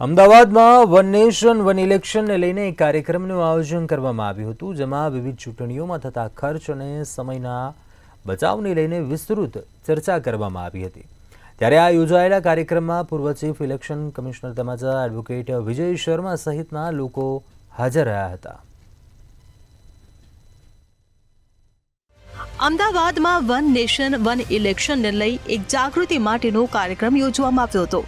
અમદાવાદમાં one nation one ઇલેક્શનને લઈને એક કાર્યક્રમનું આયોજન કરવામાં આવ્યું હતું, જેમાં વિવિધ ચૂંટણીઓમાં થતા ખર્ચ અને સમયના બચાવને લઈને વિસ્તૃત ચર્ચા કરવામાં આવી હતી। ત્યારે આ યોજાયેલા કાર્યક્રમમાં પૂર્વ ચીફ ઇલેક્શન કમિશનર તેમજ એડવોકેટ વિજય શર્મા સહિતના લોકો હાજર રહ્યા હતા। અમદાવાદમાં વન નેશન વન ઇલેક્શનને લઈ એક જાગૃતિ માટેનો કાર્યક્રમ યોજવામાં આવ્યો હતો।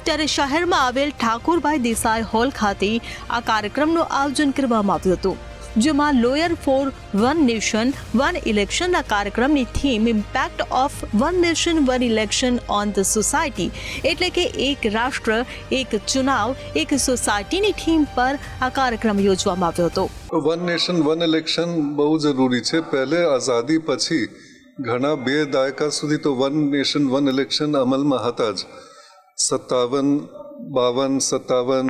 ત્યારે શહેરમાં આવેલ ઠાકોરભાઈ દેસાઈ હોલ ખાતે આ કાર્યક્રમનું આયોજન કરવામાં આવ્યું હતું, જેમાં lawyer for one nation one ઇલેક્શનના કાર્યક્રમની theme impact of one nation one election on the society એટલે કે એક રાષ્ટ્ર એક ચુનાવ એક સોસાયટીની થીમ પર આ કાર્યક્રમ યોજવામાં આવ્યો હતો। વન નેશન વન ઇલેક્શન બહુ જરૂરી છે। પહેલે આઝાદી પછી ઘણા 2 દાયકા સુધી તો વન નેશન વન ઇલેક્શન અમલમાં હતા જ। 57, 52, 57,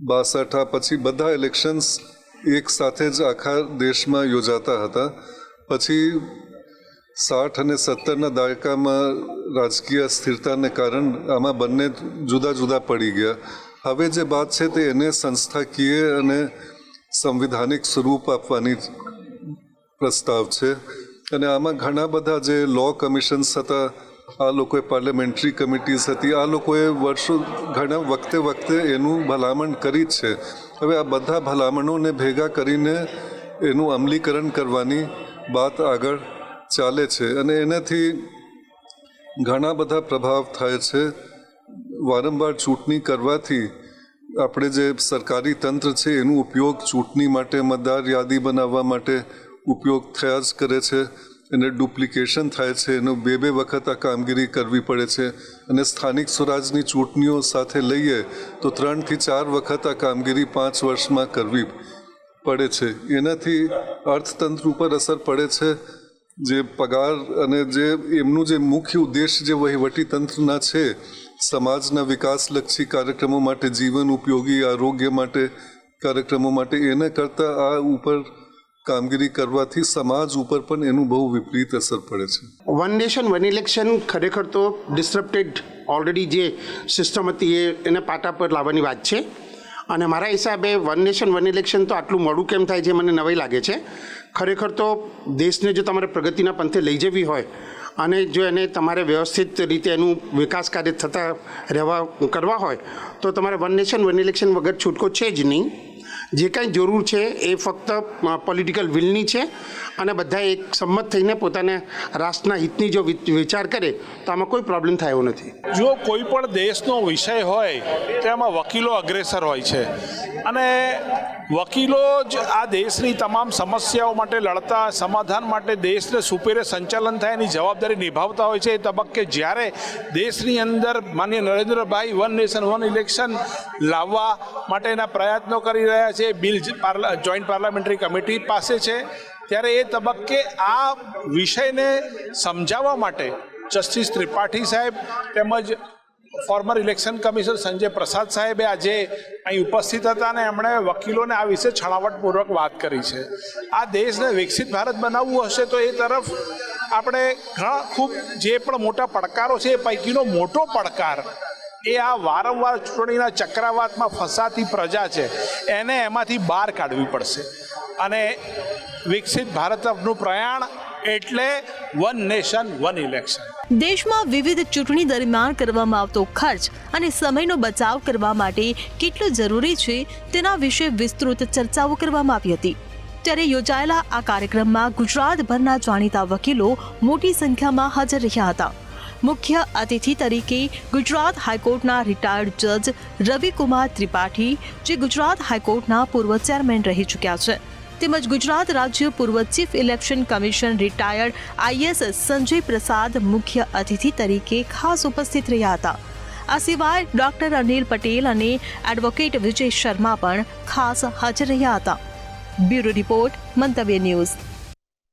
62 પછી બધા ઇલેક્શન્સ એક સાથે જ આખા દેશમાં યોજાતા હતા। પછી 60 અને 70ના દાયકામાં રાજકીય સ્થિરતાને કારણ આમાં બંને જુદા જુદા પડી ગયા। હવે જે વાત છે તે એને સંસ્થાકીય અને સંવિધાનિક સ્વરૂપ આપવાની પ્રસ્તાવ છે અને આમાં ઘણા બધા જે લો કમિશન્સ હતા, આ લોકોએ પાર્લામેન્ટરી કમિટીઝ હતી, આ લોકોએ વર્ષો ઘણા વખતે એનું ભલામણ કરી જ છે। હવે આ બધા ભલામણોને ભેગા કરીને એનું અમલીકરણ કરવાની વાત આગળ ચાલે છે અને એનાથી ઘણા બધા પ્રભાવ થાય છે। વારંવાર ચૂંટણી કરવાથી આપણે જે સરકારી તંત્ર છે એનો ઉપયોગ ચૂંટણી માટે મતદાર યાદી બનાવવા માટે ઉપયોગ થયા જ કરે છે। એને ડુપ્લિકેશન થાય છે, એનો 2 વખત આ કામગીરી કરવી પડે છે અને સ્થાનિક સ્વરાજની ચૂંટણીઓ સાથે લઈએ તો 3 થી 4 વખત આ કામગીરી 5 વર્ષમાં કરવી પડે છે। એનાથી અર્થતંત્ર ઉપર અસર પડે છે। જે પગાર અને જે એમનું જે મુખ્ય ઉદ્દેશ્ય જે વહીવટી તંત્રના છે, સમાજના વિકાસલક્ષી કાર્યક્રમો માટે, જીવન ઉપયોગી આરોગ્ય માટે કાર્યક્રમો માટે, એને કરતાં આ ઉપર કામગીરી કરવાથી સમાજ ઉપર પણ એનું બહુ વિપરીત અસર પડે છે। વન નેશન વન ઇલેક્શન ખરેખર તો ડિસ્ટરપ્ટેડ ઓલરેડી જે સિસ્ટમ હતી એને પાટા પર લાવવાની વાત છે અને મારા હિસાબે વન નેશન વન ઇલેક્શન તો આટલું મોડું કેમ થાય છે મને નવાઈ લાગે છે। ખરેખર તો દેશને જો તમારે પ્રગતિના પંથે લઈ જવી હોય અને જો એને તમારે વ્યવસ્થિત રીતે એનું વિકાસ કાર્ય થતા કરવા હોય તો તમારે વન નેશન વન ઇલેક્શન વગર છૂટકો છે જ નહીં। જે કાંઈ જરૂર છે એ ફક્ત પોલિટિકલ વિલની છે અને બધા એક સંમત થઈને પોતાના રાષ્ટ્રના હિતની જો વિચાર કરે તો આમાં કોઈ પ્રોબ્લેમ થાય એવો નથી। જો કોઈ પણ દેશનો વિષય હોય તેમાં વકીલો અગ્રેસર હોય છે અને વકીલો જ આ દેશની તમામ સમસ્યાઓ માટે લડતા, સમાધાન માટે દેશને સુપેરે સંચાલન થાય એની જવાબદારી નિભાવતા હોય છે। એ તબક્કે જ્યારે દેશની અંદર માનનીય Narendrabhai one nation one election લાવવા માટેના પ્રયત્નો કરી રહ્યા છે, બિલ જોઈન્ટ પાર્લામેન્ટરી કમિટી પાસે છે, ત્યારે એ તબક્કે આ વિષયને સમજાવવા માટે જસ્ટિસ ત્રિપાઠી સાહેબ તેમજ ફોર્મર ઇલેક્શન કમિશનર સંજય પ્રસાદ સાહેબે આજે અહીં ઉપસ્થિત હતા અને એમણે વકીલોને આ વિશે છણાવટપૂર્વક વાત કરી છે। આ દેશને વિકસિત ભારત બનાવવું હશે તો એ તરફ આપણે ખૂબ જે પણ મોટા પડકારો છે એ પૈકીનો મોટો પડકાર એ આ વારંવાર ચૂંટણીના ચક્રાવાતમાં ફસાતી પ્રજા છે, એને એમાંથી બહાર કાઢવી પડશે અને વિકસિત ભારત તરફનું પ્રયાણ એટલે વન નેશન વન ઇલેક્શન। દેશમાં વિવિધ ચૂંટણી દરમિયાન કરવામાં આવતો ખર્ચ અને સમયનો બચાવ કરવા માટે કેટલું જરૂરી છે તેના વિશે વિસ્તૃત ચર્ચાઓ કરવામાં આવી હતી। ત્યારે યોજાયેલા આ કાર્યક્રમમાં ગુજરાતભરના જાણીતા વકીલો મોટી સંખ્યામાં હાજર રહ્યા હતા। મુખ્ય અતિથિ તરીકે ગુજરાત હાઈકોર્ટના રિટાયર્ડ જજ રવિકુમાર ત્રિપાઠી, જે ગુજરાત હાઈકોર્ટના પૂર્વ ચેરમેન રહી ચૂક્યા છે, તેમજ ગુજરાત રાજ્ય પૂર્વ chief election commission retired IAS Sanjay પ્રસાદ મુખ્ય અતિથિ તરીકે ખાસ ઉપસ્થિત રહ્યા હતા। આ સિવાય ડોક્ટર અનિલ પટેલ અને એડવોકેટ વિજય શર્મા પણ ખાસ હાજર રહ્યા હતા। બ્યુરો રિપોર્ટ, મંતવ્ય ન્યૂઝ।